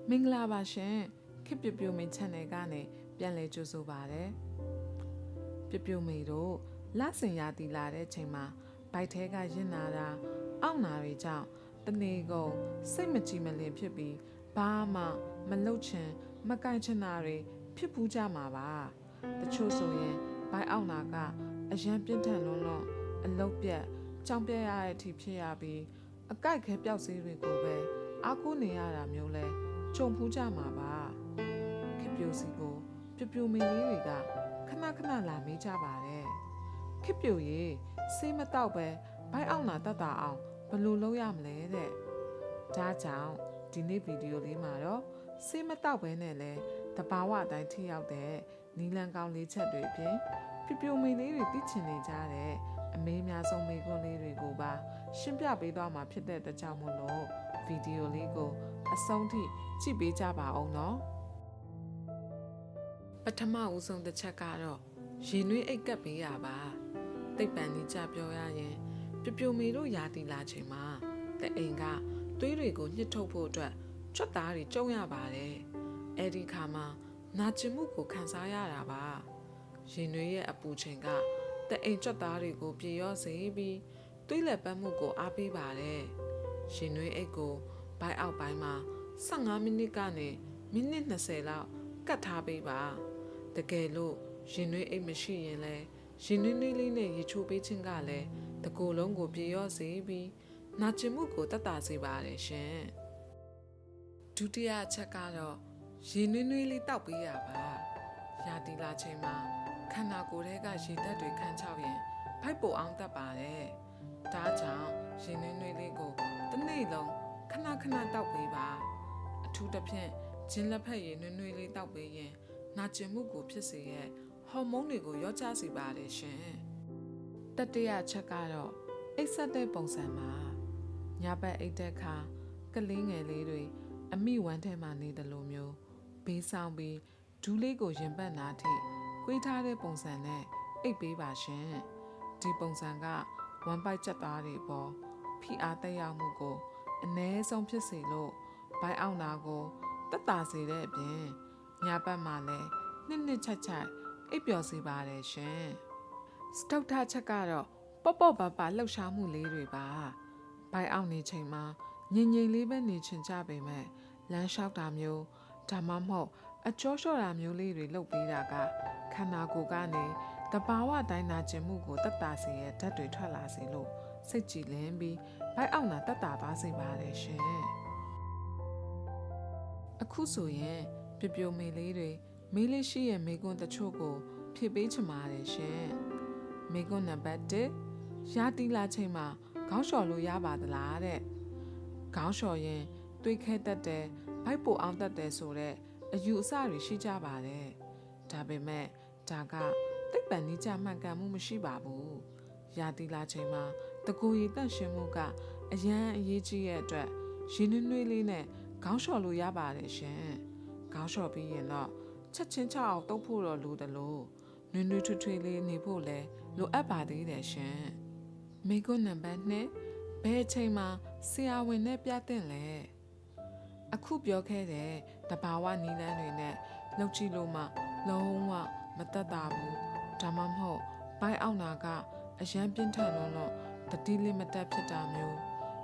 မင်္ဂလာပါရှင်ခေပြပြိုမေ channel ကနေပြန်လည်ကြိုဆိုပါရစေပြပြိုမေတို့လဆင်ရတီလာတဲ့ချိန်မှာဘိုက်ထဲကရင်နာတာအောင့်နာတွေကြောင့်တနေကုန်စိတ်မကြည်မလင်ဖြစ်ပြီးဘာမှမလှုပ်ချင်မကိုင်ချင်တာတွေဖြစ်ပူးကြမှာပါတချို့ဆိုရင်ဘိုက်အောင့်နာကအရန်ပြင်းထန်လွန်းအလုတ်ပြက်ကြောင်ပြက်ရတဲ့အထိဖြစ်ရပြီးအကိုက်ခဲပျောက်စေးတွေကိုပဲအားကိုးနေရတာမျိုးလဲကြုံဖူးကြမှာပါခေပြိုစီကိုပြပြိုမင်းလေးတွေကခဏခဏလာမေးကြပါတယ်ခေပြိုရေဆေးမတော့ပဲဘိုက်အောင်နာတတ်တာအောင်ဘယ်လိုလုပ်ရမလဲတဲ့ဒါကြောင့်ဒီနေ့ဗီဒီယိုလေးမှာတော့ဆေးမတော့ပဲနဲ့လဲတဘာဝအတိုင်းထိရောက်တဲ့နီလန်ကောင်းလေးချက်တွေအပြင်ပြပြိုမင်းလေးတွေသိချင်နေကြတဲ့အမေးများဆုံးမေးခွန်းလေးတွေကိုပါရှင်းပြပေးသွားမှာဖြစ်တဲ့အတွက်ကြောင့်မို့လို့ဗီဒီယိုလေးကိုအဆုံးထိကြည့်ပေးကြပါအောင်နော်ပထမဦးဆုံးတစ်ချက်ကတော့ရင်နှွေးအိတ်ကပ်ပေးရပါတိတ်ပံနေကြပြောရရင်ပြပြိုမေတို့ယာတီလာချိန်မှာတအိမ်ကသွေးတွေကိုညှစ်ထုတ်ဖို့အတွက်ကြွက်သားတွေကျုံရပါတယ်အဲ့ဒီခါမှာနာကျင်မှုကိုခံစားရတာပါရင်နှွေးရဲ့အပူချိန်ကတအိမ်ကြွက်သားတွေကိုပြေရောစေပြီးသွေးလက်ပတ်မှုကိုအားပေးပါတယ်ရင်နှွေးအိတ်ကိုဘိုက်အောက်ပိုင်းမှာ15မိနစ်ကနေမိနစ်20လောက်ကတ်ထားပေးပါတကယ်လို့ရင်နှွေးအိတ်မရှိရင်လဲရင်နှွေးနှွေးလေးနဲ့ရေချိုးပေးခြင်းကလည်းတကိုယ်လုံးကိုပြေရောစေပြီးနာကျင်မှုကိုတတ်တာစေပါတယ်ရှင်ဒုတိယအချက်ကတော့ရင်နှွေးနှွေးလေးတောက်ပေးရပါရာတီလာချိန်မှာခန္ဓာကိုယ်ထဲကရေဓာတ်တွေခန်းချောက်ရင်ဖိုက်ပိုအောင်တတ်ပါတယ်ဒါကြောင့်ရင်နှွေးနှွေးလေးကိုတစ်နေ့လုံးခဏခဏတောက်ပေးပါအထူးသဖြင့်ဂျင်းလက်ဖက်ရည်နွေးနွေးလေးတောက်ပေးရင်နာကျင်မှုကိုဖြစ်စေရဲ့ဟော်မုန်းတွေကိုရောကျစေပါတယ်ရှင်တတိယချက်ကတော့အိပ်ဆက်တဲ့ပုံစံမှာညဘက်အိပ်တဲ့အခါကလေးငယ်လေးတွေအမိဝမ်းထဲမှာနေတယ်လို့မျိုးဘေးဆောင်ပြီးဒူးလေးကိုရင်ပတ်နာထိကွေးထားတဲ့ပုံစံနဲ့အိပ်ပေးပါရှင်ဒီပုံစံကဝမ်းပိုက်ချက်သားတွေပေါ်ဖိအားတက်ရောက်မှုကိုအ ਨੇ ဆုံးဖြစ်စေလို့ဘိုက်အောင်နာကိုတက်တာစေတဲ့အပြင်ညဘက်မှာလည်းနှစ်ချက်အိပ်ပျော်စေပါတယ်ရှင်စတုတ်ထချက်ကတော့ပေါ့ပါလှုပ်ရှားမှုလေးတွေပါဘိုက်အောင်နေချိန်မှာငြိမ်လေးပဲနေချင်ကြပေမဲ့လမ်းလျှောက်တာမျိုးဒါမှမဟုတ်အကျော်လျှော့တာမျိုးလေးတွေလုပ်ပေးတာကခန္ဓာကိုယ်ကနေတဘာဝတိုင်းနာကျင်မှုကိုတက်တာစေရဲ့ဓာတ်တွေထွက်လာစေလို့စိတ်ကြည်လင်ပြီးဘိုက်အောင်နာတက်တာပါစေပါတယ်ရှင်အခုဆိုရင်ပြပြိုမေလေးတွေမေးလေးရှိရဲ့မေကွန်းတချို့ကိုဖြည့်ပေးချင်ပါတယ်ရှင်မေကွန်းနံပါတ်1ရာတီလာချိန်မှာခေါင်းလျှော်လို့ရပါသလားတဲ့ခေါင်းလျှော်ရင်သွေးခဲတက်တယ်ဘိုက်ပိုအောင်တက်တယ်ဆိုတဲ့အယူအဆတွေရှိကြပါတယ်ဒါပေမဲ့ဒါကတိတ်ပံနေကြမှန်ကန်မှုမရှိပါဘူးရာတီလာချိန်မှာတကူရည်တန့်ရှင်းမှုကအရန်အရေးကြီးရဲ့အတွက်ရင်းနှွေးလေးနဲ့ခေါင်းလျှော်လို့ရပါတယ်ရှင်ခေါင်းလျှော်ပြီးရင်တော့ချက်ချင်းချအောင်တုပ်ဖို့တော့လိုတယ်လို့နွေးထွေးလေးနေဖို့လည်းလိုအပ်ပါသေးတယ်ရှင်မိကွန်းနံပါတ်2ဘယ်အချိန်မှာဆရာဝန်နဲ့ပြသင့်လဲအခုပြောခဲ့တဲ့တဘာဝနီလန်းတွေနဲ့လှုပ်ကြည့်လို့မှလုံးဝမတက်တာဘူးဒါမှမဟုတ်ဘိုက်အောင်နာကအရန်ပြင်းထန်လို့တတိလေးမတက်ဖြစ်တာမျိုး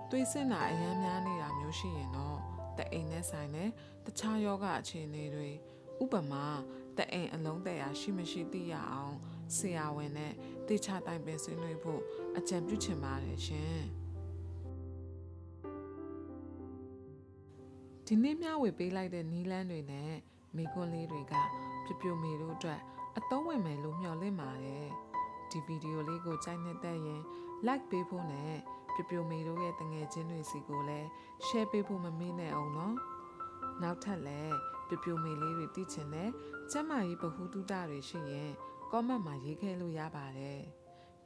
သွေးစင်တာအရန်များနေတာမျိုးရှိရင်တော့တအိမ်နဲ့ဆိုင်တဲ့တခြားယောဂအခြေအနေတွေဥပမာတအိမ်အလုံးတရာရှိမရှိသိရအောင်ဆရာဝန်နဲ့တေချာတိုင်ပင်ဆွေးနွေးဖို့အကြံပြုချင်ပါတယ်ရှင်ဒီနေ့မျှဝေပေးလိုက်တဲ့နီးလန်းတွေနဲ့မိကွန်းလေးတွေကပြပြိုမေတို့အတွက်အသုံးဝင်မယ်လို့မျှော်လင့်ပါတယ်ဒီဗီဒီယိုလေးကိုကြိုက်နေတဲ့ရင် like ပေးဖို့နဲ့ပြပြိုမေတို့ရဲ့တငယ်ချင်းတွေစီကိုလည်း share ပေးဖို့မမေ့နဲ့အောင်နော်နောက်ထပ်လည်းပြပြိုမေလေးတွေသိချင်တဲ့ကျမကြီးဗဟုသုတတွေရှိရင် comment မှာရေးခဲ့လို့ရပါတယ်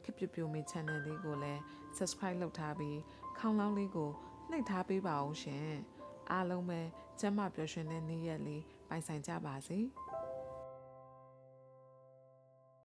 ခေပြပြိုမေ channel လေးကိုလည်း subscribe လုပ်ထားပြီးခေါင်းလောင်းလေးကိုနှိပ်ထားပေးပါအောင်ရှင်အားလုံးပဲကျမပျော်ရွှင်တဲ့နေ့ရက်လေးပိုင်ဆိုင်ကြပါစေ။